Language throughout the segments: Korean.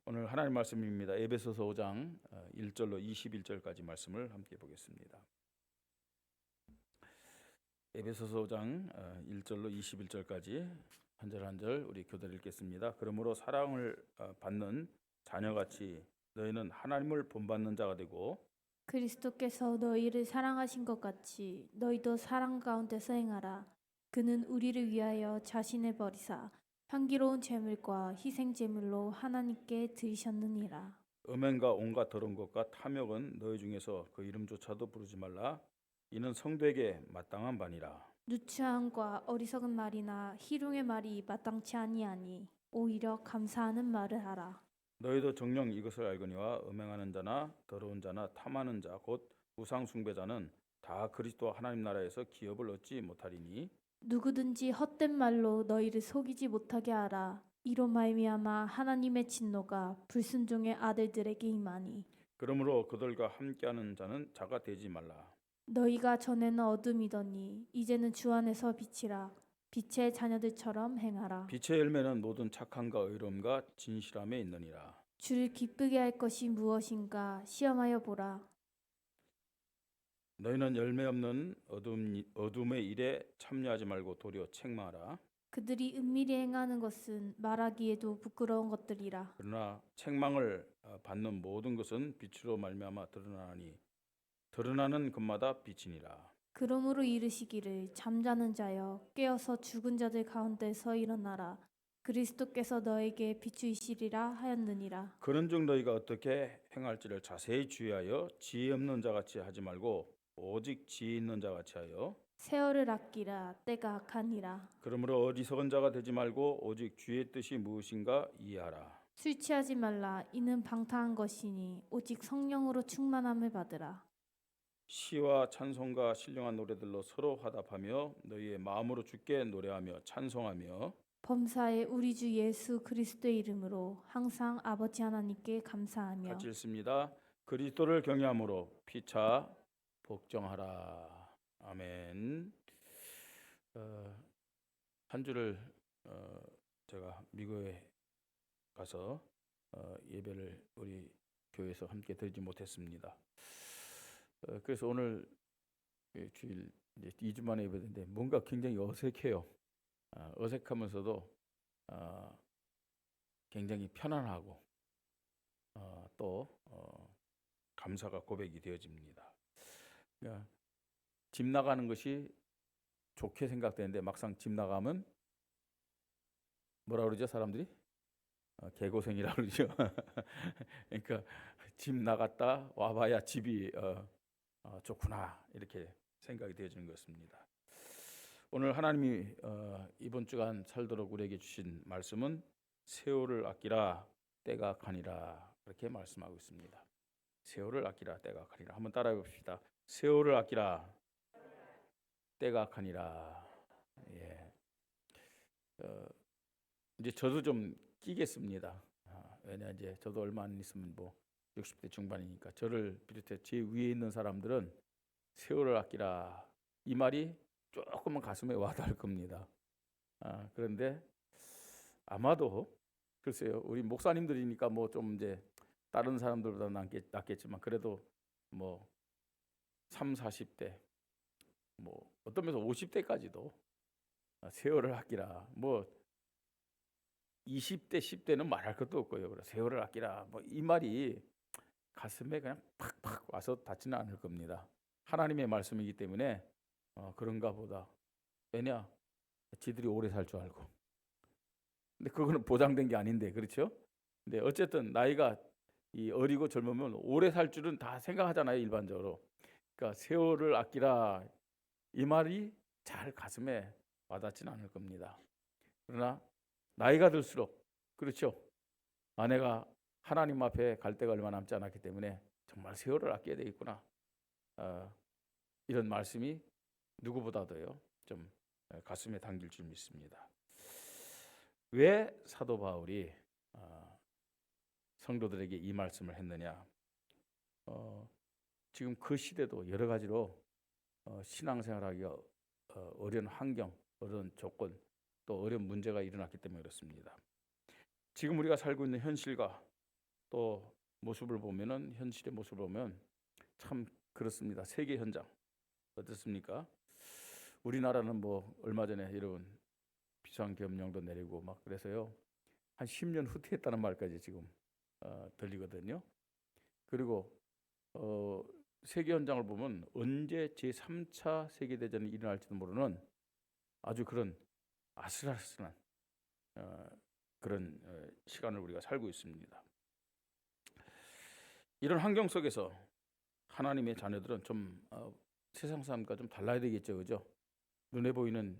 오늘 하나님 말씀입니다. 에베소서 5장 1절로 21절까지 말씀을 함께 보겠습니다. 에베소서 5장 1절로 21절까지 한 절 한 절 우리 교대로 읽겠습니다. 그러므로 사랑을 받는 자녀같이 너희는 하나님을 본받는 자가 되고 그리스도께서 너희를 사랑하신 것 같이 너희도 사랑 가운데서 행하라. 그는 우리를 위하여 자신을 버리사 향기로운 제물과 희생 제물로 하나님께 드리셨느니라. 음행과 온갖 더러운 것과 탐욕은 너희 중에서 그 이름조차도 부르지 말라. 이는 성도에게 마땅한 바니라. 누추함과 어리석은 말이나 희롱의 말이 마땅치 아니하니 오히려 감사하는 말을 하라. 너희도 정녕 이것을 알거니와 음행하는 자나 더러운 자나 탐하는 자 곧 우상 숭배자는 다 그리스도 하나님 나라에서 기업을 얻지 못하리니 누구든지 헛된 말로 너희를 속이지 못하게 하라. 이로 말미암아 하나님의 진노가 불순종의 아들들에게 임하니 그러므로 그들과 함께하는 자는 자가 되지 말라. 너희가 전에는 어둠이더니 이제는 주 안에서 빛이라. 빛의 자녀들처럼 행하라. 빛의 열매는 모든 착함과 의로움과 진실함에 있느니라. 주를 기쁘게 할 것이 무엇인가 시험하여 보라. 너희는 열매 없는 어둠의 일에 참여하지 말고 도리어 책망하라. 그들이 은밀히 행하는 것은 말하기에도 부끄러운 것들이라. 그러나 책망을 받는 모든 것은 빛으로 말미암아 드러나니 드러나는 것마다 빛이니라. 그러므로 이르시기를 잠자는 자여 깨어서 죽은 자들 가운데서 일어나라. 그리스도께서 너에게 비추이시리라 하였느니라. 그런즉 너희가 어떻게 행할지를 자세히 주의하여 지혜 없는 자같이 하지 말고 오직 지혜 있는 자같이 하여 세월을 아끼라. 때가 악하니라. 그러므로 어리석은 자가 되지 말고 오직 주의 뜻이 무엇인가 이해하라. 술 취하지 말라. 이는 방탕한 것이니 오직 성령으로 충만함을 받으라. 시와 찬송과 신령한 노래들로 서로 화답하며 너희의 마음으로 주께 노래하며 찬송하며 범사에 우리 주 예수 그리스도의 이름으로 항상 아버지 하나님께 감사하며 같이 읽습니다. 그리스도를 경외함으로 피차 복종하라. 아멘. 한 주를 제가 미국에 가서 예배를 우리 교회에서 함께 드리지 못했습니다. 그래서 오늘 주일 이제 2주 만에 예배인데 뭔가 굉장히 어색해요. 어색하면서도 굉장히 편안하고 또 감사가 고백이 되어집니다. 그러니까 집 나가는 것이 좋게 생각되는데 막상 집 나가면 뭐라 그러죠 사람들이? 개고생이라 그러죠. 그러니까 집 나갔다 와봐야 집이 좋구나 이렇게 생각이 되어지는 것입니다. 오늘 하나님이 이번 주간 살도록 우리에게 주신 말씀은 세월을 아끼라 때가 가니라 그렇게 말씀하고 있습니다. 세월을 아끼라 때가 가니라. 한번 따라해 봅시다. 세월을 아끼라 때가 가니라. 예. 이제 저도 좀 끼겠습니다. 왜냐 이제 저도 얼마 안 있으면 뭐 60대 중반이니까 저를 비롯해 제 위에 있는 사람들은 세월을 아끼라 이 말이 조금은 가슴에 와닿을 겁니다. 그런데 아마도 글쎄요 우리 목사님들이니까 뭐 좀 이제 다른 사람들보다 낫겠지만 그래도 뭐 3, 40대 뭐 어떤 면에서 50대까지도 세월을 아끼라 뭐 20대 10대는 말할 것도 없고요. 그래 세월을 아끼라 뭐 이 말이 가슴에 그냥 팍팍 와서 닿지는 않을 겁니다. 하나님의 말씀이기 때문에 그런가 보다. 왜냐? 지들이 오래 살 줄 알고. 근데 그거는 보장된 게 아닌데 그렇죠? 근데 어쨌든 나이가 이 어리고 젊으면 오래 살 줄은 다 생각하잖아요 일반적으로. 그러니까 세월을 아끼라 이 말이 잘 가슴에 와닿지는 않을 겁니다. 그러나 나이가 들수록 그렇죠. 아내가 하나님 앞에 갈 때가 얼마 남지 않았기 때문에 정말 세월을 아껴야 되겠구나. 이런 말씀이 누구보다도요 좀 가슴에 당길 줄 믿습니다. 왜 사도 바울이 성도들에게 이 말씀을 했느냐? 지금 그 시대도 여러 가지로 신앙생활하기가 어려운 환경, 어려운 조건, 또 어려운 문제가 일어났기 때문에 그렇습니다. 지금 우리가 살고 있는 현실과 또 모습을 보면은 현실의 모습을 보면 참 그렇습니다. 세계 현장 어떻습니까? 우리나라는 뭐 얼마 전에 이런 비상계엄령도 내리고 막 그래서요 한 10년 후퇴했다는 말까지 지금 들리거든요. 그리고 세계 현장을 보면 언제 제3차 세계대전이 일어날지도 모르는 아주 그런 아슬아슬한 그런 시간을 우리가 살고 있습니다. 이런 환경 속에서 하나님의 자녀들은 좀 세상 사람과 좀 달라야 되겠죠, 그죠? 눈에 보이는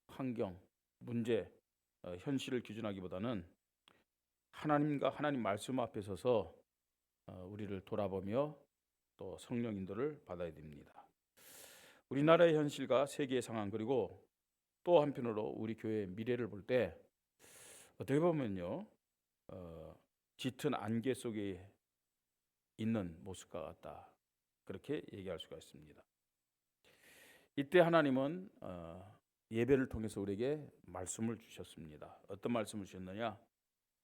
환경, 문제, 현실을 기준하기보다는 하나님과 하나님 말씀 앞에 서서 우리를 돌아보며 또 성령 인도를 받아야 됩니다. 우리나라의 현실과 세계의 상황 그리고 또 한편으로 우리 교회의 미래를 볼 때 어떻게 보면요 짙은 안개 속에 있는 모습과 같다 그렇게 얘기할 수가 있습니다. 이때 하나님은 예배를 통해서 우리에게 말씀을 주셨습니다. 어떤 말씀을 주셨느냐?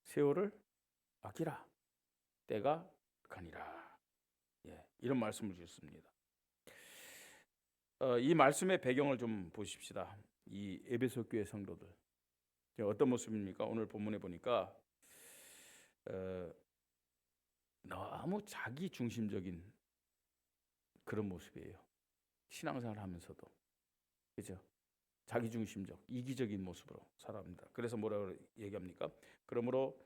세월을 아끼라 때가 가니라. 이런 말씀을 주셨습니다. 이 말씀의 배경을 좀 보십시다. 이 에베소 교회 성도들 어떤 모습입니까? 오늘 본문에 보니까 너무 자기 중심적인 그런 모습이에요. 신앙생활 하면서도 그죠? 자기 중심적, 이기적인 모습으로 살아갑니다. 그래서 뭐라고 얘기합니까? 그러므로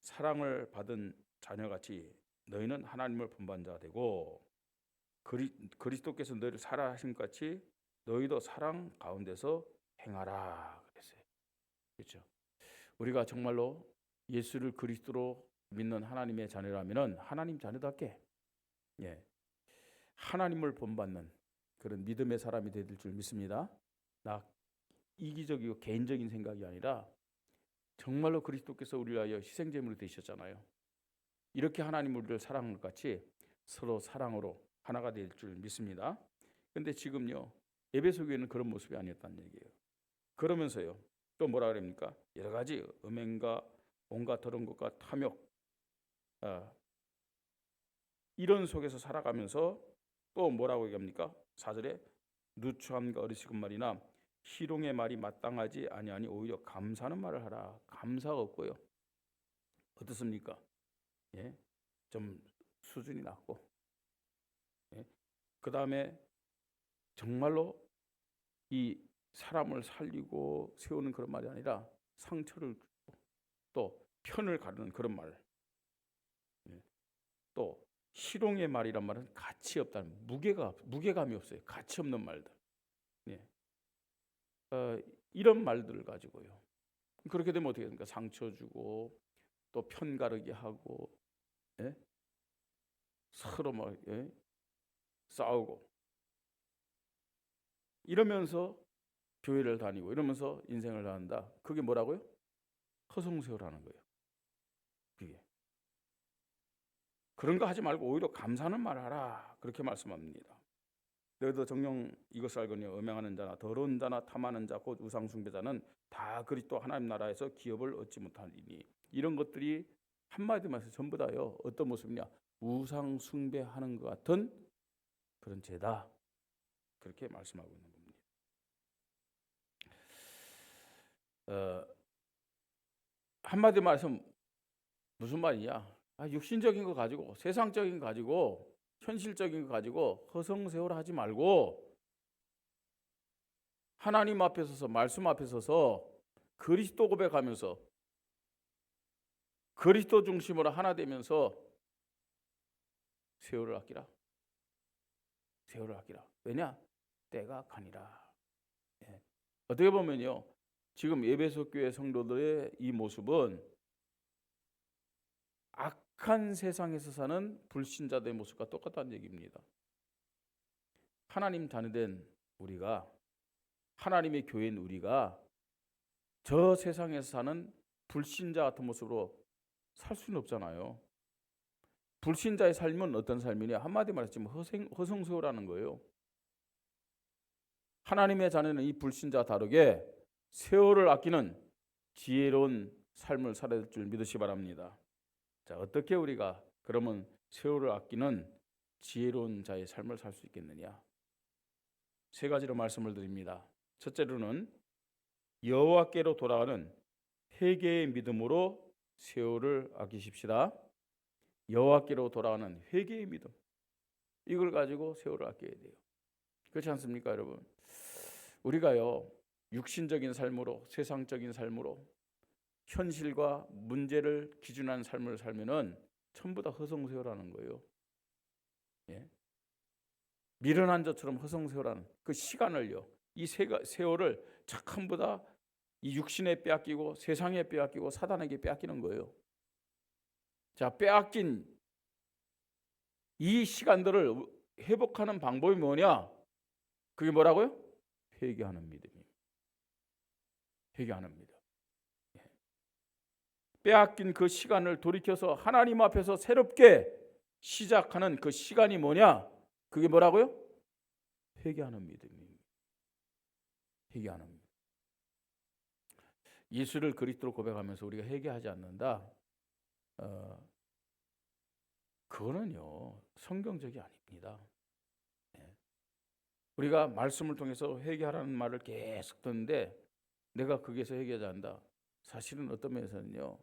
사랑을 받은 자녀같이 너희는 하나님을 본받는 자 되고 그리스도께서 너희를 사랑하신 것 같이 너희도 사랑 가운데서 행하라 그랬어요. 그렇죠? 우리가 정말로 예수를 그리스도로 믿는 하나님의 자녀라면은 하나님 자녀답게 하나님을 본받는 그런 믿음의 사람이 될 줄 믿습니다. 나 이기적이고 개인적인 생각이 아니라 정말로 그리스도께서 우리를 위하여 희생제물이 되셨잖아요. 이렇게 하나님 우리를 사랑한 것 같이 서로 사랑으로 하나가 될 줄 믿습니다. 그런데 지금요 에베소 교회는 그런 모습이 아니었다는 얘기예요. 그러면서요 또 뭐라 그럽니까? 여러 가지 음행과 온갖 더러운 것과 탐욕 이런 속에서 살아가면서 또 뭐라고 얘기합니까? 4절에 누추함과 어리석은 말이나 희롱의 말이 마땅하지 아니하니 오히려 감사하는 말을 하라. 감사가 없고요. 어떻습니까? 좀 수준이 낮고 그 다음에 정말로 이 사람을 살리고 세우는 그런 말이 아니라 상처를 주고 또 편을 가르는 그런 말, 또 희롱의 말이란 말은 가치 없다는 무게감이 없어요. 가치 없는 말들. 이런 말들을 가지고요. 그렇게 되면 어떻게 됩니까? 상처 주고 또 편가르기 하고 서로 막 싸우고 이러면서 교회를 다니고 이러면서 인생을 사는다. 그게 뭐라고요? 허송세월하는 거예요. 그게 그런 거 하지 말고 오히려 감사하는 말을 하라. 그렇게 말씀합니다. 너희도 정녕 이것을 알거니와 음행하는 자나 더러운 자나 탐하는 자 곧 우상 숭배자는 다 그리스도 하나님 나라에서 기업을 얻지 못하리니 이런 것들이 한마디로 말해서 전부 다요 어떤 모습이냐? 우상 숭배하는 것 같은 그런 죄다. 그렇게 말씀하고 있는 겁니다. 한마디로 말해서 무슨 말이냐? 육신적인 거 가지고 세상적인 거 가지고 현실적인 거 가지고 허송세월 하지 말고 하나님 앞에 서서 말씀 앞에 서서 그리스도 고백하면서 그리스도 중심으로 하나 되면서 세월을 아끼라. 세월을 아끼라. 왜냐? 때가 가니라. 어떻게 보면요. 지금 에베소 교회 성도들의 이 모습은 악한 세상에서 사는 불신자들의 모습과 똑같다는 얘기입니다. 하나님 자녀된 우리가 하나님의 교회인 우리가 저 세상에서 사는 불신자 같은 모습으로 살 수는 없잖아요. 불신자의 삶은 어떤 삶이냐? 한마디 말해서 지금 허송세월하는 거예요. 하나님의 자녀는 이 불신자와 다르게 세월을 아끼는 지혜로운 삶을 살아야 될 줄 믿으시기 바랍니다. 자, 어떻게 우리가 그러면 세월을 아끼는 지혜로운 자의 삶을 살 수 있겠느냐? 세 가지로 말씀을 드립니다. 첫째로는 여호와께로 돌아가는 회개의 믿음으로 세월을 아끼십시다. 여호와께로 돌아가는 회개의 믿음. 이걸 가지고 세월을 아껴야 돼요. 그렇지 않습니까, 여러분? 우리가요, 육신적인 삶으로, 세상적인 삶으로 현실과 문제를 기준한 삶을 살면은 전부 다 허송세월하는 거예요. 예? 미련한 자처럼 허송세월하는 그 시간을요, 이 세월을 전부 다 이 육신에 빼앗기고 세상에 빼앗기고 사단에게 빼앗기는 거예요. 자, 빼앗긴 이 시간들을 회복하는 방법이 뭐냐? 그게 뭐라고요? 회개하는 믿음이에요. 회개하는 믿음. 빼앗긴 그 시간을 돌이켜서 하나님 앞에서 새롭게 시작하는 그 시간이 뭐냐? 그게 뭐라고요? 회개하는 믿음입니다. 회개하는 믿음. 예수를 그리스도로 고백하면서 우리가 회개하지 않는다. 그거는요, 성경적이 아닙니다. 우리가 말씀을 통해서 회개하라는 말을 계속 듣는데 내가 거기에서 회개하지 않는다. 사실은 어떤 면에서는요,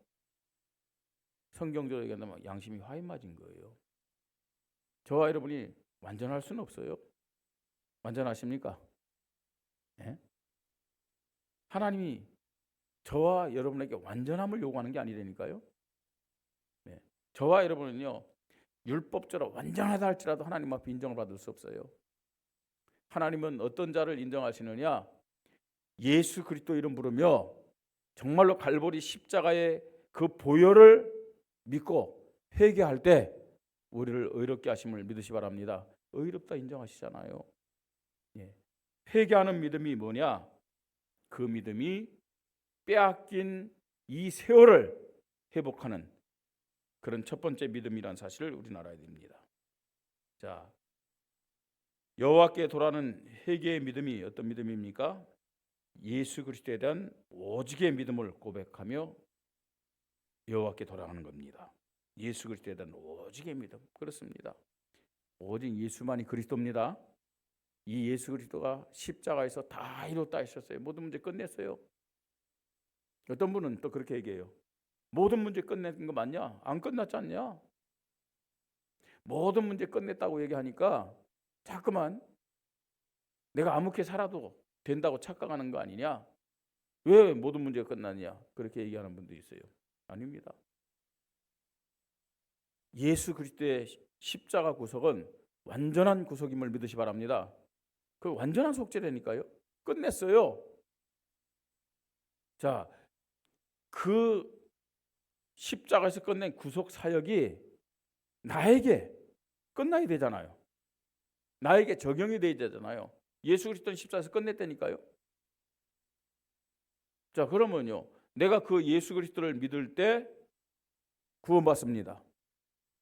성경적으로 얘기한다면 양심이 화인 맞은 거예요. 저와 여러분이 완전할 수는 없어요. 완전하십니까? 예? 하나님이 저와 여러분에게 완전함을 요구하는 게 아니라니까요. 네. 저와 여러분은요, 율법적으로 완전하다 할지라도 하나님 앞에 인정을 받을 수 없어요. 하나님은 어떤 자를 인정하시느냐? 예수 그리스도 이름 부르며 정말로 갈보리 십자가의 그 보혈을 믿고 회개할 때 우리를 의롭게 하심을 믿으시 바랍니다. 의롭다 인정하시잖아요. 예. 회개하는 믿음이 뭐냐? 그 믿음이 빼앗긴 이 세월을 회복하는 그런 첫 번째 믿음이라는 사실을 우리는 알아야 됩니다. 자, 여호와께 돌아가는 회개의 믿음이 어떤 믿음입니까? 예수 그리스도에 대한 오직의 믿음을 고백하며 여호와께 돌아가는 겁니다. 예수 그리스도에 대한 오직의 믿음. 그렇습니다. 오직 예수만이 그리스도입니다. 이 예수 그리스도가 십자가에서 다 이뤘다 하셨어요. 모든 문제 끝냈어요. 어떤 분은 또 그렇게 얘기해요. 모든 문제 끝낸 거 맞냐? 안 끝났지 않냐? 모든 문제 끝냈다고 얘기하니까 자꾸만 내가 아무렇게 살아도 된다고 착각하는 거 아니냐? 왜 모든 문제가 끝났냐? 그렇게 얘기하는 분도 있어요. 아닙니다. 예수 그리스도의 십자가 구속은 완전한 구속임을 믿으시 바랍니다. 그 완전한 속죄라니까요. 끝냈어요. 자, 그 십자가에서 끝낸 구속 사역이 나에게 끝나야 되잖아요. 나에게 적용이 돼야 되잖아요. 예수 그리스도는 십자가에서 끝냈다니까요. 자, 그러면요, 내가 그 예수 그리스도를 믿을 때 구원받습니다.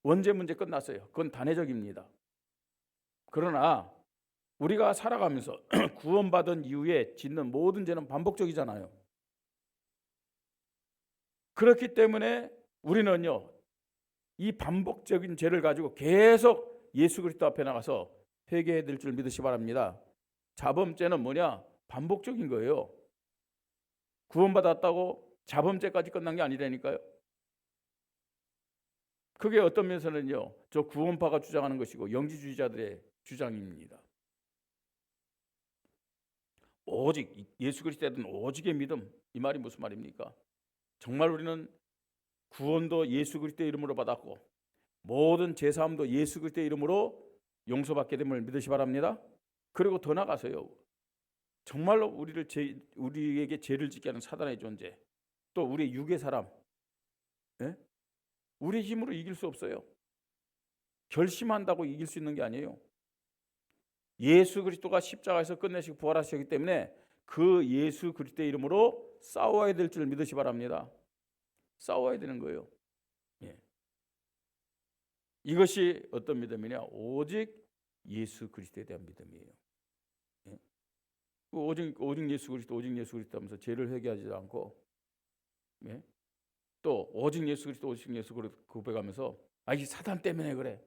원죄 문제 끝났어요. 그건 단회적입니다. 그러나 우리가 살아가면서 구원받은 이후에 짓는 모든 죄는 반복적이잖아요. 그렇기 때문에 우리는요, 이 반복적인 죄를 가지고 계속 예수 그리스도 앞에 나가서 회개해야 될 줄 믿으시 바랍니다. 자범죄는 뭐냐? 반복적인 거예요. 구원받았다고 자범죄까지 끝난 게 아니라니까요. 그게 어떤 면에서는요, 저 구원파가 주장하는 것이고 영지주의자들의 주장입니다. 오직 예수 그리스도에 대한 오직의 믿음, 이 말이 무슨 말입니까? 정말 우리는 구원도 예수 그리스도의 이름으로 받았고 모든 죄사함도 예수 그리스도의 이름으로 용서받게 됨을 믿으시 바랍니다. 그리고 더 나가서요, 정말로 우리에게 죄를 짓게 하는 사단의 존재, 또 우리의 육의 사람, 예? 우리의 힘으로 이길 수 없어요. 결심한다고 이길 수 있는 게 아니에요. 예수 그리스도가 십자가에서 끝내시고 부활하셨기 때문에 그 예수 그리스도의 이름으로 싸워야 될 줄 믿으시 바랍니다. 싸워야 되는 거예요. 예. 이것이 어떤 믿음이냐? 오직 예수 그리스도에 대한 믿음이에요. 예. 오직 예수 그리스도, 오직 예수 그리스도 하면서 죄를 회개하지 않고, 예. 또 오직 예수 그리스도 오직 예수 그리스도 고백하면서 이 사단 때문에 그래.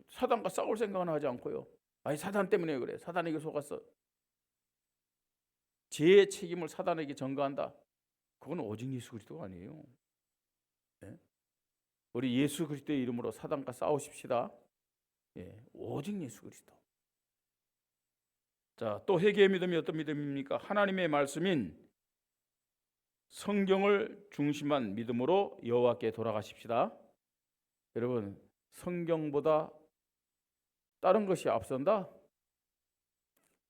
사단과 싸울 생각은 하지 않고요. 사단 때문에 그래. 사단에게 속았어. 죄의 책임을 사단에게 전가한다. 그건 오직 예수 그리스도가 아니에요. 예? 우리 예수 그리스도의 이름으로 사단과 싸우십시다. 오직 예수 그리스도. 자, 또 회개의 믿음이 어떤 믿음입니까? 하나님의 말씀인 성경을 중심한 믿음으로 여호와께 돌아가십시다. 여러분, 성경보다 다른 것이 앞선다?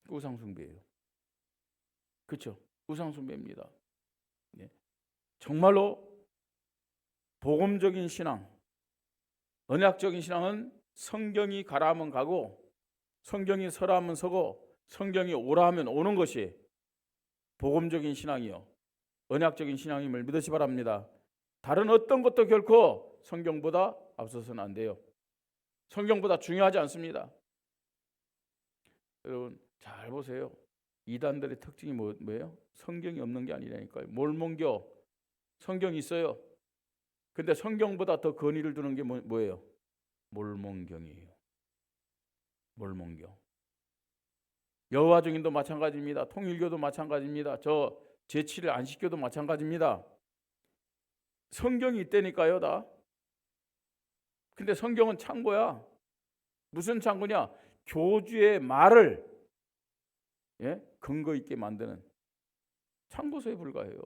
우상숭배예요. 그렇죠? 우상숭배입니다. 정말로 복음적인 신앙, 언약적인 신앙은 성경이 가라 하면 가고 성경이 서라 하면 서고 성경이 오라 하면 오는 것이 복음적인 신앙이요, 언약적인 신앙임을 믿으시 바랍니다. 다른 어떤 것도 결코 성경보다 앞서서는 안 돼요. 성경보다 중요하지 않습니다. 여러분 잘 보세요. 이단들의 특징이 뭐예요? 성경이 없는 게 아니라니까요. 몰몬교. 성경이 있어요. 근데 성경보다 더 권위를 두는 게 뭐예요? 몰몬경이에요. 몰몬경. 여호와 증인도 마찬가지입니다. 통일교도 마찬가지입니다. 저 제7일 안식교도 마찬가지입니다. 성경이 있다니까요, 다. 근데 성경은 창고야. 무슨 창고냐? 교주의 말을 근거 있게 만드는 창고소에 불과해요.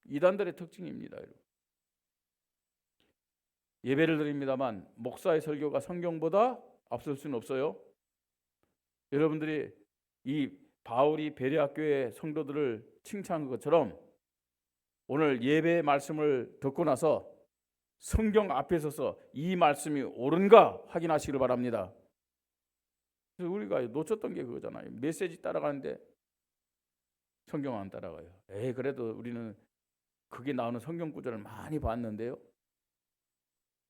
이단들의 특징입니다, 여러분. 예배를 드립니다만 목사의 설교가 성경보다 앞설 수는 없어요. 여러분들이 이 바울이 베레아교회 성도들을 칭찬한 것처럼 오늘 예배의 말씀을 듣고 나서 성경 앞에 서서 이 말씀이 옳은가 확인하시길 바랍니다. 그래서 우리가 놓쳤던 게 그거잖아요. 메시지 따라가는데 성경 안 따라가요. 그래도 우리는 그게 나오는 성경 구절을 많이 봤는데요.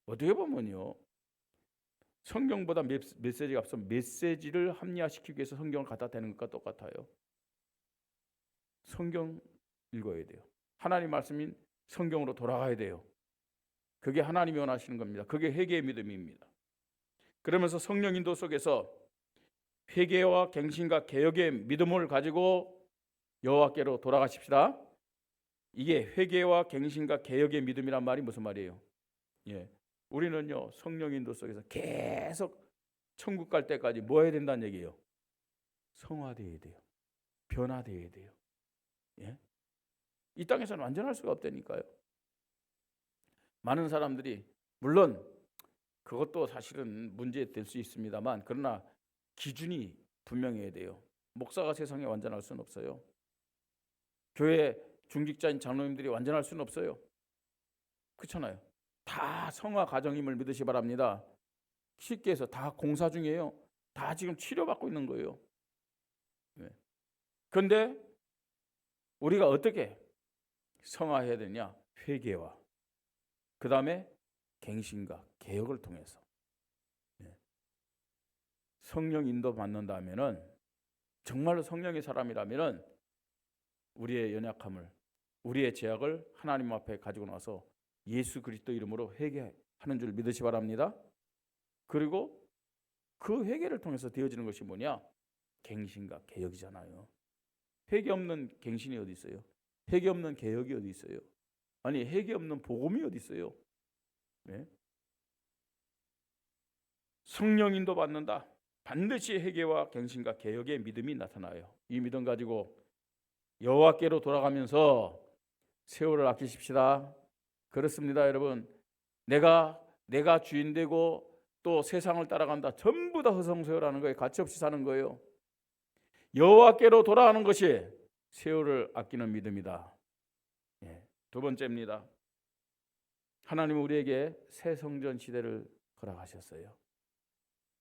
어떻게 보면요, 성경보다 메시지가 앞서 메시지를 합리화시키기 위해서 성경을 갖다 대는 것과 똑같아요. 성경 읽어야 돼요. 하나님 말씀인 성경으로 돌아가야 돼요. 그게 하나님이 원하시는 겁니다. 그게 회개의 믿음입니다. 그러면서 성령 인도 속에서 회개와 갱신과 개혁의 믿음을 가지고 여호와께로 돌아가십시다. 이게 회개와 갱신과 개혁의 믿음이란 말이 무슨 말이에요? 우리는요, 성령 인도 속에서 계속 천국 갈 때까지 뭐 해야 된다는 얘기예요? 성화되어야 돼요. 변화되어야 돼요. 이 땅에서는 완전할 수가 없다니까요. 많은 사람들이, 물론 그것도 사실은 문제될 수 있습니다만, 그러나 기준이 분명해야 돼요. 목사가 세상에 완전할 수는 없어요. 교회 중직자인 장로님들이 완전할 수는 없어요. 그렇잖아요. 다 성화 과정임을 믿으시 바랍니다. 쉽게 해서 다 공사 중이에요. 다 지금 치료받고 있는 거예요. 그런데 우리가 어떻게 성화해야 되냐? 회개와 그 다음에 갱신과 개혁을 통해서 성령 인도 받는다면은, 정말로 성령의 사람이라면은 우리의 연약함을, 우리의 죄악을 하나님 앞에 가지고 나서 예수 그리스도 이름으로 회개하는 줄 믿으시 바랍니다. 그리고 그 회개를 통해서 되어지는 것이 뭐냐? 갱신과 개혁이잖아요. 회개 없는 갱신이 어디 있어요? 회개 없는 개혁이 어디 있어요? 아니, 회개 없는 복음이 어디 있어요? 성령 인도 받는다. 반드시 회개와 갱신과 개혁의 믿음이 나타나요. 이 믿음 가지고 여호와께로 돌아가면서 세월을 아끼십시다. 그렇습니다, 여러분. 내가 주인 되고 또 세상을 따라간다. 전부 다 허송세월하는 거예요. 가치없이 사는 거예요. 여호와께로 돌아가는 것이 세월을 아끼는 믿음이다. 두 번째입니다. 하나님은 우리에게 새 성전 시대를 허락하셨어요.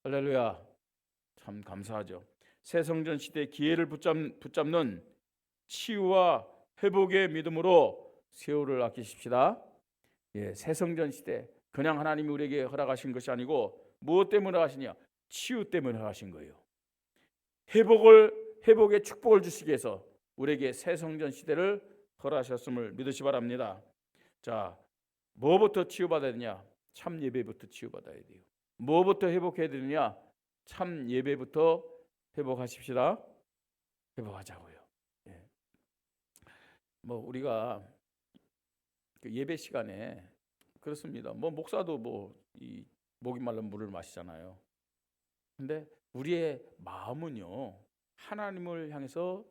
할렐루야. 참 감사하죠. 새 성전 시대의 기회를 붙잡는 치유와 회복의 믿음으로 세월을 아끼십시다. 새 성전 시대, 그냥 하나님이 우리에게 허락하신 것이 아니고 무엇 때문에 하시냐? 치유 때문에 하신 거예요. 회복의 축복을 주시기 위해서 우리에게 새 성전 시대를 허락하셨음을 믿으시 바랍니다. 자, 뭐부터 치유받아야 되냐? 참 예배부터 치유받아야 돼요. 뭐부터 회복해야 되느냐? 참 예배부터 회복하십시다. 회복하자고요. 예. 뭐 우리가 그 예배 시간에 그렇습니다. 뭐 목사도 뭐 이 목이 말른 물을 마시잖아요. 근데 우리의 마음은요, 하나님을 향해서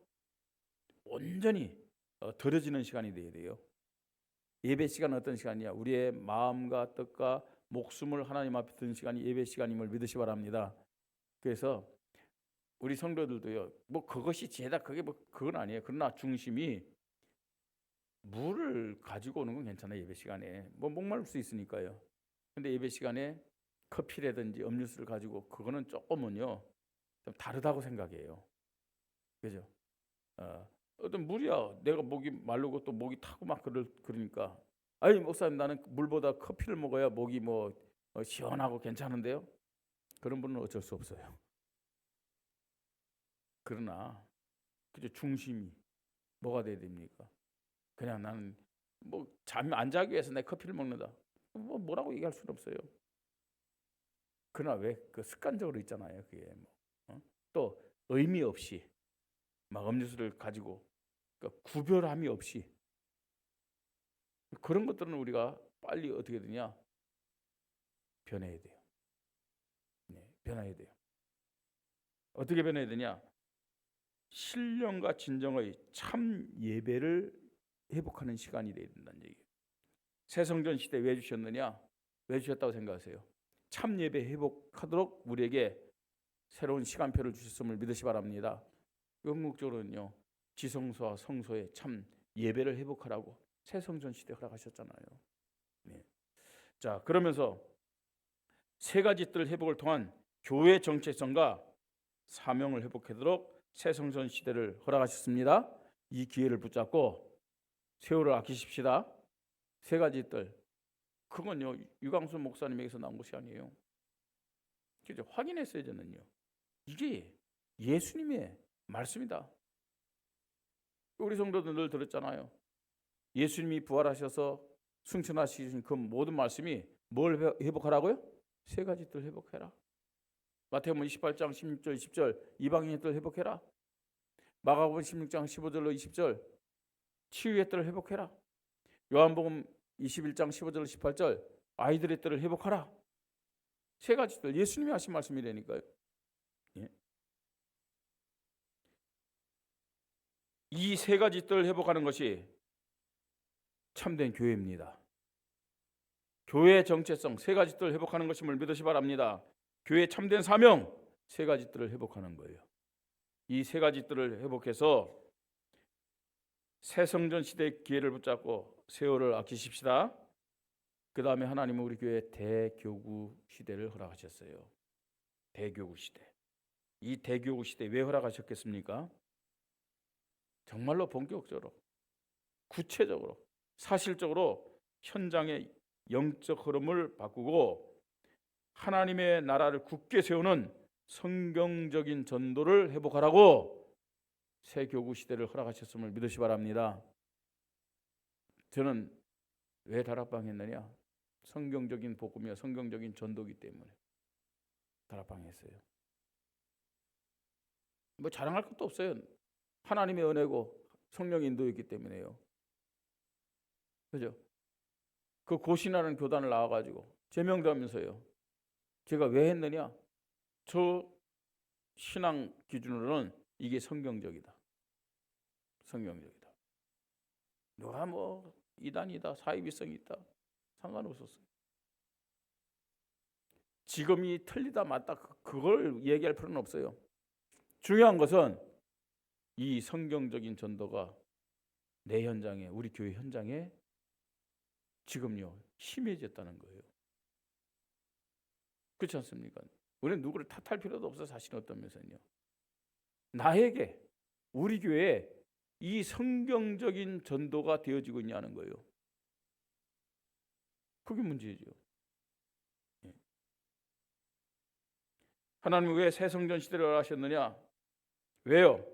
온전히 들어지는 시간이 돼야 돼요. 예배 시간은 어떤 시간이야? 우리의 마음과 뜻과 목숨을 하나님 앞에 드는 시간이 예배 시간임을 믿으시 바랍니다. 그래서 우리 성도들도요, 뭐 그것이 죄다 그게 뭐 그건 아니에요. 그러나 중심이 물을 가지고 오는 건 괜찮아요. 예배 시간에 뭐 목마를 수 있으니까요. 근데 예배 시간에 커피라든지 음료수를 가지고 그거는 조금은요 좀 다르다고 생각해요. 그죠? 어떤 물이야. 내가 목이 마르고 또 목이 타고 막 그러니까 아니 목사님 나는 물보다 커피를 먹어야 목이 뭐 시원하고 괜찮은데요. 그런 분은 어쩔 수 없어요. 그러나 그죠, 중심이 뭐가 돼야 됩니까? 그냥 나는 뭐 잠이 안 자기 위해서 내 커피를 먹는다. 뭐 뭐라고 얘기할 수는 없어요. 그러나 왜 그 습관적으로 있잖아요. 그게 뭐, 또 의미 없이 막 음료수를 가지고 그러니까 구별함이 없이 그런 것들은 우리가 빨리 어떻게 되냐? 변해야 돼요. 네, 변해야 돼요. 어떻게 변해야 되냐? 신령과 진정의 참 예배를 회복하는 시간이 돼야 된다는 얘기예요. 새성전 시대 왜 주셨느냐? 왜 주셨다고 생각하세요? 참 예배 회복하도록 우리에게 새로운 시간표를 주셨음을 믿으시 바랍니다. 궁극적으로는요, 지성소와 성소의 참 예배를 회복하라고 새성전 시대 허락하셨잖아요. 네. 자, 그러면서 세 가지 뜰 회복을 통한 교회 정체성과 사명을 회복하도록 새성전 시대를 허락하셨습니다. 이 기회를 붙잡고 세월을 아끼십시다. 세 가지 뜰. 그건요, 유광수 목사님에게서 나온 것이 아니에요. 그죠? 확인했어요, 저는요. 이게 예수님의 말씀이다. 우리 성도들 늘 들었잖아요. 예수님이 부활하셔서 승천하시신 그 모든 말씀이 뭘 회복하라고요? 세 가지 뜰 회복해라. 마태복음 28장 16절 20절 이방인의 뜰 회복해라. 마가복음 16장 15절로 20절 치유의 뜰을 회복해라. 요한복음 21장 15절 18절 아이들의 뜰을 회복하라. 세 가지 뜰 예수님이 하신 말씀이라니까요. 예. 이 세 가지 뜰을 회복하는 것이 참된 교회입니다. 교회의 정체성 세 가지 뜰을 회복하는 것임을 믿으시 바랍니다. 교회의 참된 사명 세 가지 뜰을 회복하는 거예요. 이 세 가지 뜰을 회복해서 새 성전 시대의 기회를 붙잡고 세월을 아끼십시다. 그 다음에 하나님은 우리 교회 대교구 시대를 허락하셨어요. 대교구 시대. 이 대교구 시대 왜 허락하셨겠습니까? 정말로 본격적으로 구체적으로 사실적으로 현장의 영적 흐름을 바꾸고 하나님의 나라를 굳게 세우는 성경적인 전도를 회복하라고 새 교구 시대를 허락하셨음을 믿으시 바랍니다. 저는 왜 다락방 했느냐? 성경적인 복음이야, 성경적인 전도기 때문에 다락방 했어요. 뭐 자랑할 것도 없어요. 하나님의 은혜고 성령 인도였기 때문에요. 그죠? 그 고신하는 교단을 나와가지고 제명되면서요. 제가 왜 했느냐? 저 신앙 기준으로는 이게 성경적이다. 성경적이다. 누가 뭐 이단이다, 사이비성이 있다 상관없었어요. 지금이 틀리다 맞다 그걸 얘기할 필요는 없어요. 중요한 것은 이 성경적인 전도가 내 현장에 우리 교회 현장에 지금요 심해졌다는 거예요. 그렇지 않습니까? 우리는 누구를 탓할 필요도 없어. 자신 없다면서요. 나에게 우리 교회에 이 성경적인 전도가 되어지고 있냐는 거예요. 그게 문제죠. 하나님은 왜 새 성전 시대를 하셨느냐? 왜요?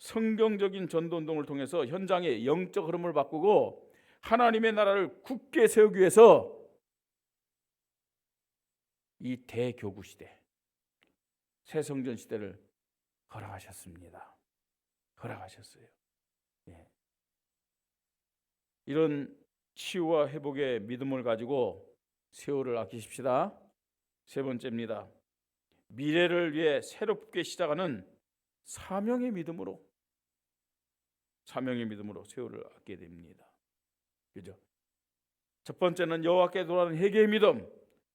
성경적인 전도운동을 통해서 현장의 영적 흐름을 바꾸고 하나님의 나라를 굳게 세우기 위해서 이 대교구 시대, 새성전 시대를 허락하셨습니다. 허락하셨어요. 예. 이런 치유와 회복의 믿음을 가지고 세월을 아끼십시다. 세 번째입니다. 미래를 위해 새롭게 시작하는 사명의 믿음으로 세월을 아끼게 됩니다. 그죠? 첫 번째는 여호와께 돌아가는 회개의 믿음,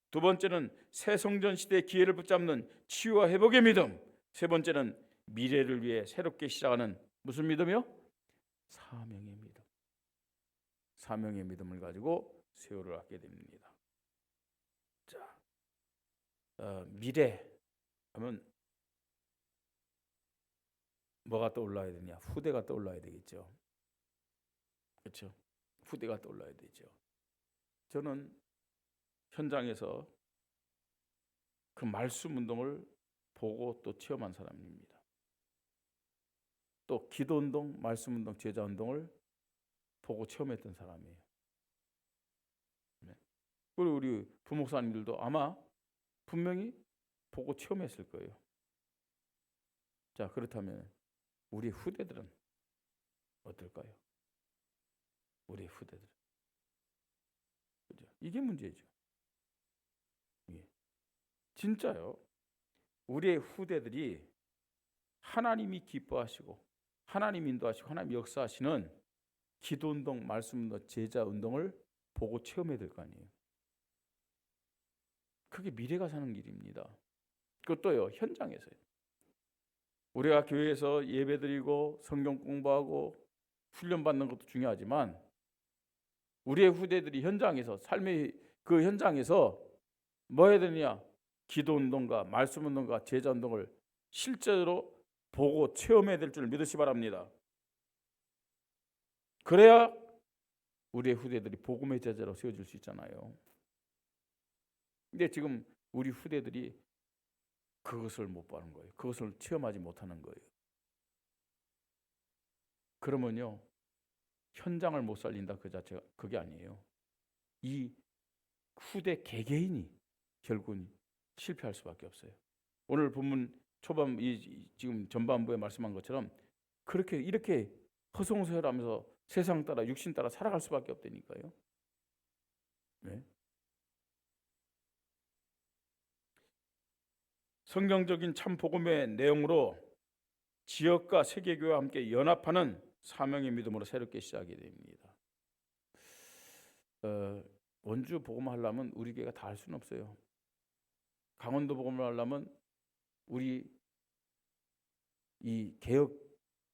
두 번째는 새 성전 시대의 기회를 붙잡는 치유와 회복의 믿음, 세 번째는 미래를 위해 새롭게 시작하는 무슨 믿음이요? 사명의 믿음. 사명의 믿음을 가지고 세월을 아끼게 됩니다. 자, 미래 하면 뭐가 떠올라야 되냐? 후대가 떠올라야 되겠죠. 그렇죠? 후대가 떠올라야 되죠. 저는 현장에서 그 말씀 운동을 보고 또 체험한 사람입니다. 또 기도 운동, 말씀 운동, 제자 운동을 보고 체험했던 사람이에요. 그리고 우리 부목사님들도 아마 분명히 보고 체험했을 거예요. 자, 그렇다면 우리 후대들은 어떨까요? 우리 후대들은. 그죠? 이게 문제죠. 예. 진짜요. 우리의 후대들이 하나님이 기뻐하시고 하나님 인도하시고 하나님 역사하시는 기도운동, 말씀운동, 제자운동을 보고 체험해야 될 거 아니에요. 그게 미래가 사는 길입니다. 그것도요, 현장에서요. 우리가 교회에서 예배드리고 성경 공부하고 훈련받는 것도 중요하지만 우리의 후대들이 현장에서, 삶의 그 현장에서 뭐 해야 되느냐? 기도운동과 말씀운동과 제자운동을 실제로 보고 체험해야 될 줄 믿으시 바랍니다. 그래야 우리의 후대들이 복음의 제자로 세워질 수 있잖아요. 근데 지금 우리 후대들이 그것을 못 보는 거예요. 그것을 체험하지 못하는 거예요. 그러면요, 현장을 못 살린다 그 자체가 그게 아니에요. 이 후대 개개인이 결국은 실패할 수밖에 없어요. 오늘 본문 초반 지금 전반부에 말씀한 것처럼 그렇게 이렇게 허송세월하면서 세상 따라 육신 따라 살아갈 수밖에 없다니까요. 네. 성경적인 참 복음의 내용으로 지역과 세계교회와 함께 연합하는 사명의 믿음으로 새롭게 시작이 됩니다. 원주 복음을 하려면 우리 교회가 다 할 수는 없어요. 강원도 복음을 하려면 우리 이 개혁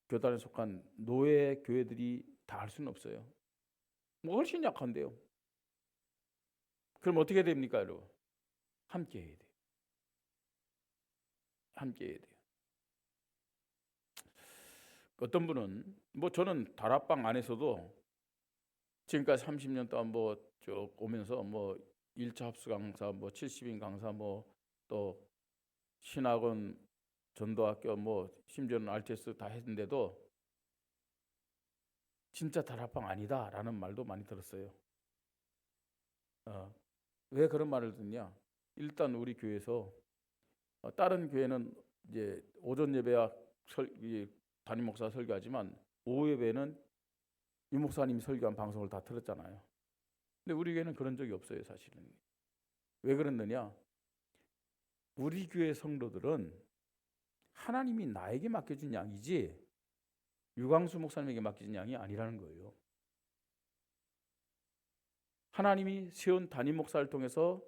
교단에 속한 노예 교회들이 다 할 수는 없어요. 뭐 훨씬 약한데요. 그럼 어떻게 됩니까, 여러분? 함께 해야 돼요. 함께 해야 돼요. 어떤 분은 뭐 저는 다락방 안에서도 지금까지 30년 동안 뭐 쭉 오면서 뭐 1차 합수 강사, 뭐 70인 강사, 뭐 또 신학원, 전도학교, 뭐 심지어는 RTS 다 했는데도 진짜 다락방 아니다라는 말도 많이 들었어요. 왜 그런 말을 듣냐? 일단 우리 교회에서 다른 교회는 이제 오전 예배와 담임 목사 설교하지만 오후 예배는 유 목사님이 설교한 방송을 다 들었잖아요. 근데 우리 교회는 그런 적이 없어요, 사실은. 왜 그랬느냐? 우리 교회 성도들은 하나님이 나에게 맡겨준 양이지 유광수 목사님에게 맡겨준 양이 아니라는 거예요. 하나님이 세운 담임 목사를 통해서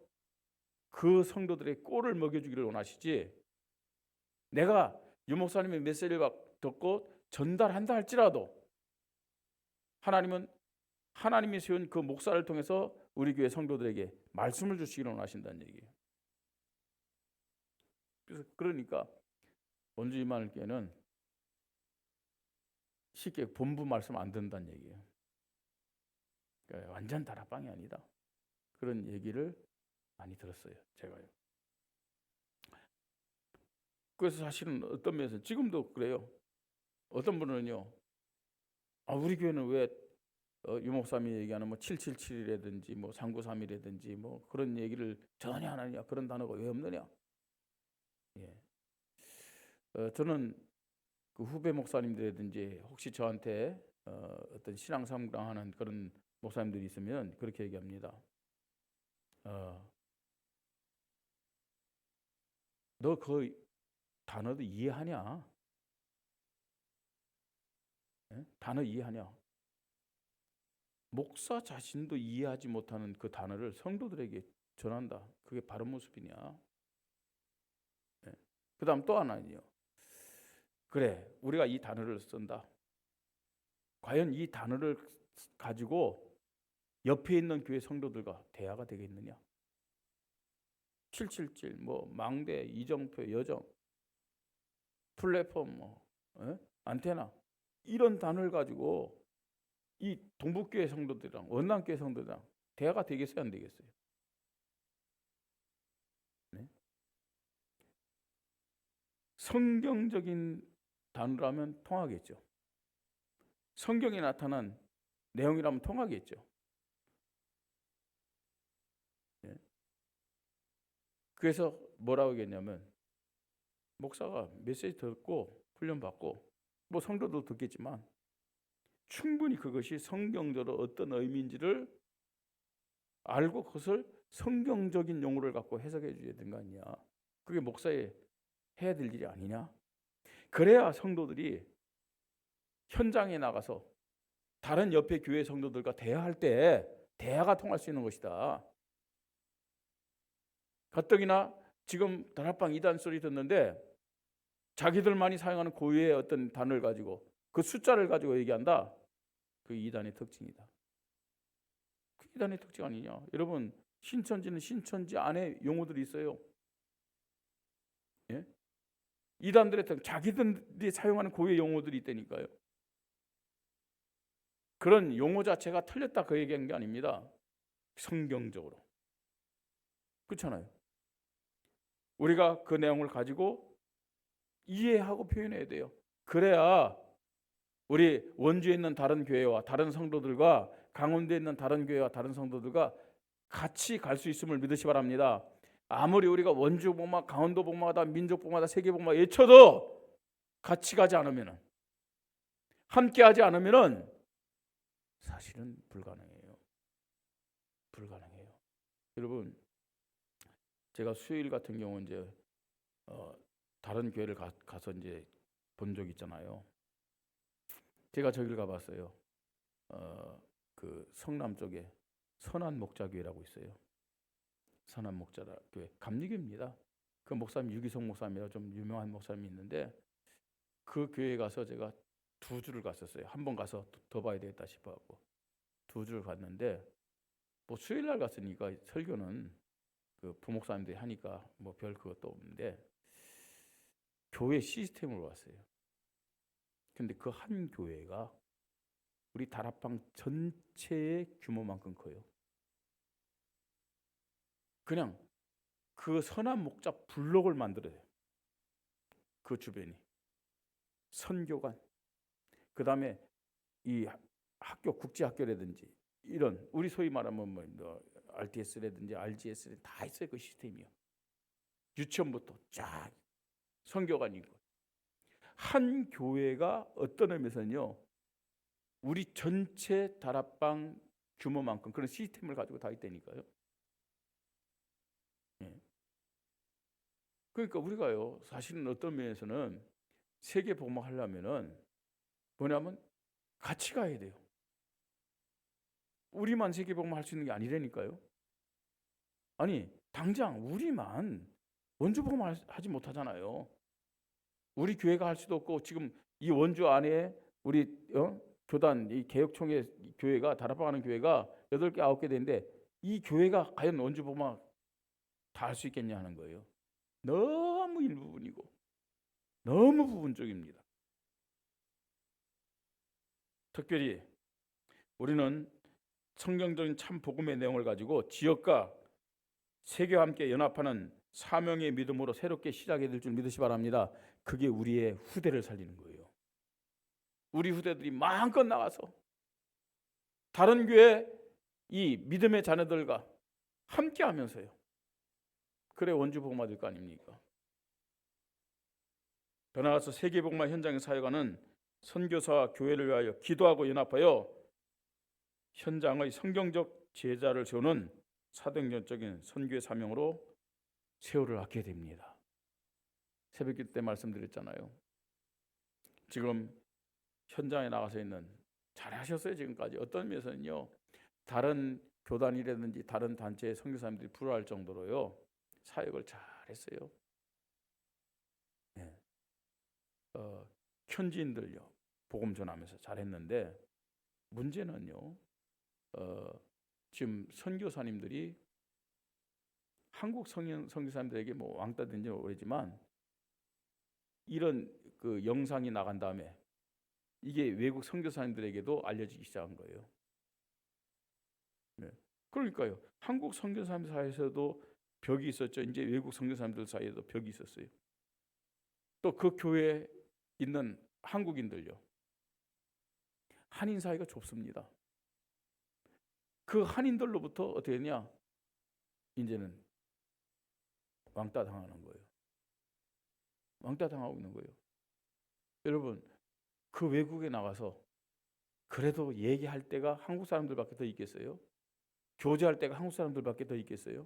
그 성도들의 꼴을 먹여주기를 원하시지, 내가 유 목사님의 메시지를 듣고 전달한다 할지라도 하나님은 하나님이 세운 그 목사를 통해서 우리 교회 성도들에게 말씀을 주시기를 원하신다는 얘기예요. 그러니까 원주 이만을교회는 쉽게 본부 말씀 안 듣는다는 얘기예요. 그러니까 완전 다락방이 아니다. 그런 얘기를 많이 들었어요, 제가요. 그래서 사실은 어떤 면에서 지금도 그래요. 어떤 분은요, 우리 교회는 왜 유목사님이 얘기하는 뭐 777이라든지 뭐 3931이라든지 뭐 그런 얘기를 전혀 안 하냐, 그런 단어가 왜 없느냐. 예. 저는 그 후배 목사님들이라든지 혹시 저한테 어떤 신앙 상담하는 그런 목사님들이 있으면 그렇게 얘기합니다. 너 그 단어도 이해하냐? 예? 단어 이해하냐? 목사 자신도 이해하지 못하는 그 단어를 성도들에게 전한다. 그게 바른 모습이냐? 예. 그다음 또 하나는요. 그래, 우리가 이 단어를 쓴다. 과연 이 단어를 가지고 옆에 있는 교회 성도들과 대화가 되겠느냐? 777, 뭐 망대, 이정표, 여정, 플랫폼, 안테나 이런 단어를 가지고 이 동북교회 성도들이랑 원남교회 성도들이랑 대화가 되겠어요, 안 되겠어요? 네? 성경적인 단어라면 통하겠죠. 성경에 나타난 내용이라면 통하겠죠. 네? 그래서 뭐라고 하겠냐면 목사가 메시지 듣고 훈련받고 뭐 성도도 듣겠지만 충분히 그것이 성경적으로 어떤 의미인지를 알고 그것을 성경적인 용어를 갖고 해석해 줘야 되는 거 아니냐. 그게 목사의 해야 될 일이 아니냐. 그래야 성도들이 현장에 나가서 다른 옆에 교회 성도들과 대화할 때 대화가 통할 수 있는 것이다. 가뜩이나 지금 다락방 2단 소리 듣는데 자기들만이 사용하는 고유의 어떤 단어를 가지고 그 숫자를 가지고 얘기한다. 그 2단의 특징이다. 그 2단의 특징 아니냐. 여러분 신천지는 신천지 안에 용어들이 있어요. 예? 2단들의 자기들이 사용하는 고유의 용어들이 있다니까요. 그런 용어 자체가 틀렸다 그 얘기한 게 아닙니다. 성경적으로. 그렇잖아요. 우리가 그 내용을 가지고 이해하고 표현해야 돼요. 그래야 우리 원주에 있는 다른 교회와 다른 성도들과 강원도에 있는 다른 교회와 다른 성도들과 같이 갈 수 있음을 믿으시 바랍니다. 아무리 우리가 원주 복마, 강원도 복마다, 민족 복마다, 세계 복마 외쳐도 같이 가지 않으면, 함께 하지 않으면 사실은 불가능해요. 불가능해요. 여러분, 제가 수요일 같은 경우 이제 다른 교회를 가서 이제 본 적 있잖아요. 제가 저기를 가봤어요. 그 성남 쪽에 선한 목자교회라고 있어요. 선한 목자교회 감리교입니다. 그 목사님 유기성 목사님이라 좀 유명한 목사님이 있는데 그 교회에 가서 제가 2주를 갔었어요. 한 번 가서 더 봐야 되겠다 싶어갖고 2주를 갔는데 뭐 수요일 날 갔으니까 설교는 그 부목사님들이 하니까 뭐 별 그것도 없는데 교회 시스템으로 왔어요. 근데 그 한 교회가 우리 다락방 전체의 규모만큼 커요. 그냥 그 선한 목자 블록을 만들어요. 그 주변이 선교관, 그 다음에 이 학교 국제학교라든지 이런 우리 소위 말하면 뭐 RTS라든지 RGS라든지 다 있어요. 그 시스템이요. 유치원부터 쫙 선교관이 있고 한 교회가 어떤 의미에서는요 우리 전체 다락방 규모만큼 그런 시스템을 가지고 다 있다니까요. 예. 그러니까 우리가요 사실은 어떤 면에서는 세계 복음하려면은 뭐냐면 같이 가야 돼요. 우리만 세계 복음할 수 있는 게 아니라니까요. 아니 당장 우리만 원주 복음 하지 못하잖아요. 우리 교회가 할 수도 없고 지금 이 원주 안에 우리 교단 이 개혁총회 교회가 다락방 하는 교회가 8개 9개 되는데 이 교회가 과연 원주 복음 다 할 수 있겠냐 하는 거예요. 너무 일부분이고 너무 부분적입니다. 특별히 우리는 성경적인 참 복음의 내용을 가지고 지역과 세계와 함께 연합하는 사명의 믿음으로 새롭게 시작해야 될 줄 믿으시 바랍니다. 그게 우리의 후대를 살리는 거예요. 우리 후대들이 마음껏 나가서 다른 교회 이 믿음의 자녀들과 함께 하면서요. 그래 원주 복음화 될 거 아닙니까? 더 나아가서 세계 복음화 현장의 사역하는 선교사와 교회를 위하여 기도하고 연합하여 현장의 성경적 제자를 세우는 사도행전적인 선교의 사명으로 세월을 아껴야 됩니다. 새벽기도 때 말씀드렸잖아요. 지금 현장에 나가서 있는 잘하셨어요. 지금까지 어떤 면에서는요, 다른 교단이라든지 다른 단체의 선교사님들이 부러워할 정도로요 사역을 잘했어요. 네. 현지인들요 복음 전하면서 잘했는데 문제는요, 지금 선교사님들이 한국 선교사님들에게 뭐 왕따 된지 모르지만 이런 그 영상이 나간 다음에 이게 외국 선교사님들에게도 알려지기 시작한 거예요. 네. 그러니까요, 한국 선교사님들 사이에서도 벽이 있었죠. 이제 외국 선교사님들 사이에도 벽이 있었어요. 또 그 교회에 있는 한국인들요, 한인 사이가 좁습니다. 그 한인들로부터 어떻게 했냐, 이제는 왕따 당하는 거예요. 왕따 당하고 있는 거예요. 여러분, 그 외국에 나가서 그래도 얘기할 때가 한국 사람들밖에 더 있겠어요? 교제할 때가 한국 사람들밖에 더 있겠어요?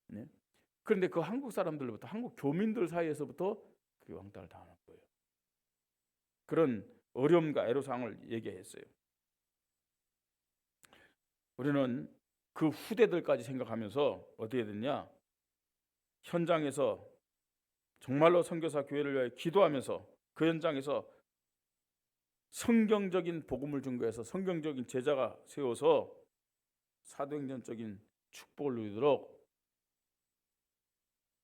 네? 그런데 그 한국 사람들로부터, 한국 교민들 사이에서부터 그 왕따를 당하는 거예요. 그런 어려움과 애로사항을 얘기했어요. 우리는 그 후대들까지 생각하면서 어떻게 됐냐, 현장에서 정말로 선교사 교회를 위해 기도하면서 그 현장에서 성경적인 복음을 증거해서 성경적인 제자가 세워서 사도행전적인 축복을 누리도록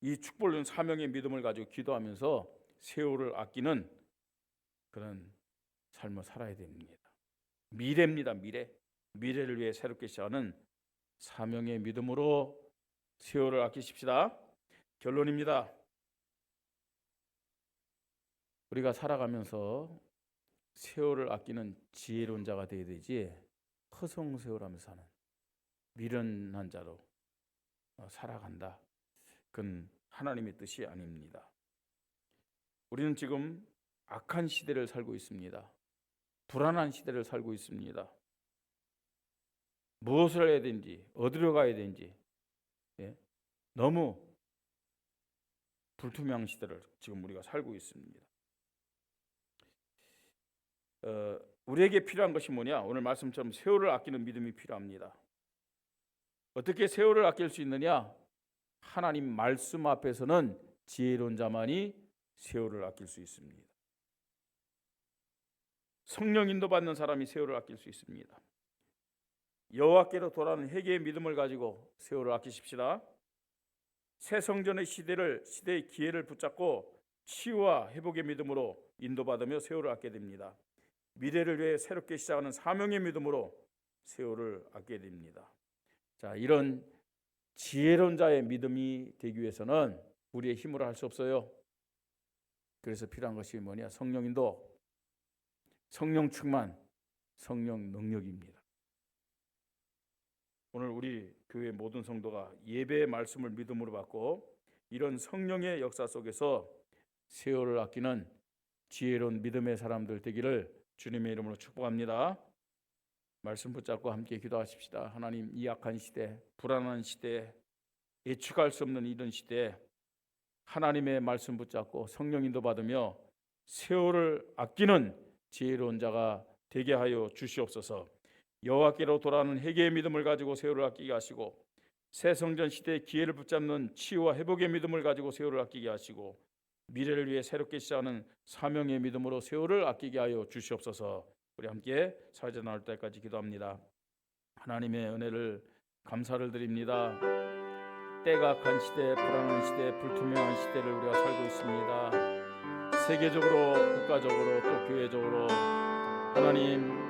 이 축복을 누린 사명의 믿음을 가지고 기도하면서 세월을 아끼는 그런 삶을 살아야 됩니다. 미래입니다. 미래를 위해 새롭게 시작하는 사명의 믿음으로 세월을 아끼십시다. 결론입니다. 우리가 살아가면서 세월을 아끼는 지혜로운 자가 되어야 되지, 허송세월하면서 사는 미련한 자로 살아간다, 그건 하나님의 뜻이 아닙니다. 우리는 지금 악한 시대를 살고 있습니다. 불안한 시대를 살고 있습니다. 무엇을 해야 되는지, 어디로 가야 되는지, 너무 불투명한 시대를 지금 우리가 살고 있습니다. 우리에게 필요한 것이 뭐냐? 오늘 말씀처럼 세월을 아끼는 믿음이 필요합니다. 어떻게 세월을 아낄 수 있느냐? 하나님 말씀 앞에서는 지혜로운 자만이 세월을 아낄 수 있습니다. 성령 인도받는 사람이 세월을 아낄 수 있습니다. 여호와께로 돌아오는 회개의 믿음을 가지고 세월을 아끼십시다. 새 성전의 시대의 기회를 붙잡고 치유와 회복의 믿음으로 인도받으며 세월을 아껴야 됩니다. 미래를 위해 새롭게 시작하는 사명의 믿음으로 세월을 아껴야 됩니다. 자, 이런 지혜로운 자의 믿음이 되기 위해서는 우리의 힘으로 할 수 없어요. 그래서 필요한 것이 뭐냐? 성령 인도, 성령 충만, 성령 능력입니다. 오늘 우리 교회 모든 성도가 예배의 말씀을 믿음으로 받고 이런 성령의 역사 속에서 세월을 아끼는 지혜로운 믿음의 사람들 되기를 주님의 이름으로 축복합니다. 말씀 붙잡고 함께 기도하십시다. 하나님, 이 악한 시대, 불안한 시대, 예측할 수 없는 이런 시대, 하나님의 말씀 붙잡고 성령 인도 받으며 세월을 아끼는 지혜로운 자가 되게 하여 주시옵소서. 여호와께로 돌아오는 회개의 믿음을 가지고 세월을 아끼게 하시고 새 성전 시대의 기회를 붙잡는 치유와 회복의 믿음을 가지고 세월을 아끼게 하시고 미래를 위해 새롭게 시작하는 사명의 믿음으로 세월을 아끼게 하여 주시옵소서. 우리 함께 사회자 나올 때까지 기도합니다. 하나님의 은혜를 감사를 드립니다. 때가 악한 시대, 불안한 시대, 불투명한 시대를 우리가 살고 있습니다. 세계적으로, 국가적으로, 또 교회적으로 하나님,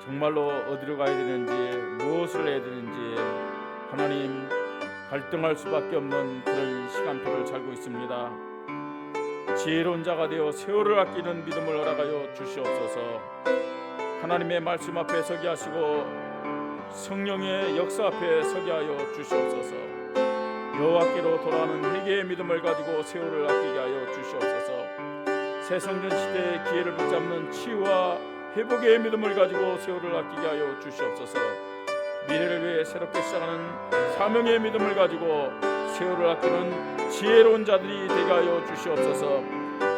정말로 어디로 가야 되는지, 무엇을 해야 되는지 하나님, 갈등할 수밖에 없는 그런 시간표를 살고 있습니다. 지혜로운 자가 되어 세월을 아끼는 믿음을 허락하여 주시옵소서. 하나님의 말씀 앞에 서게 하시고 성령의 역사 앞에 서게 하여 주시옵소서. 여호와께로 돌아가는 회개의 믿음을 가지고 세월을 아끼게 하여 주시옵소서. 새 성전 시대의 기회를 붙잡는 치유와 회복의 믿음을 가지고 세월을 아끼게 하여 주시옵소서. 미래를 위해 새롭게 시작하는 사명의 믿음을 가지고 세월을 아끼는 지혜로운 자들이 되게 하여 주시옵소서.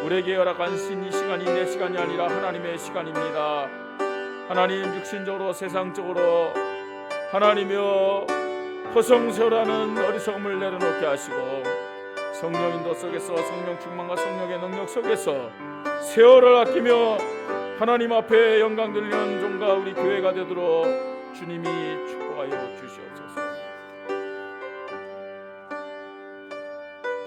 우리에게 허락한 이 시간이 내 시간이 아니라 하나님의 시간입니다. 하나님, 육신적으로 세상적으로 하나님이여 허송세월하는 어리석음을 내려놓게 하시고 성령 인도 속에서 성령 충만과 성령의 능력 속에서 세월을 아끼며 하나님 앞에 영광 돌리는 종과 우리 교회가 되도록 주님이 축복하여 주시옵소서.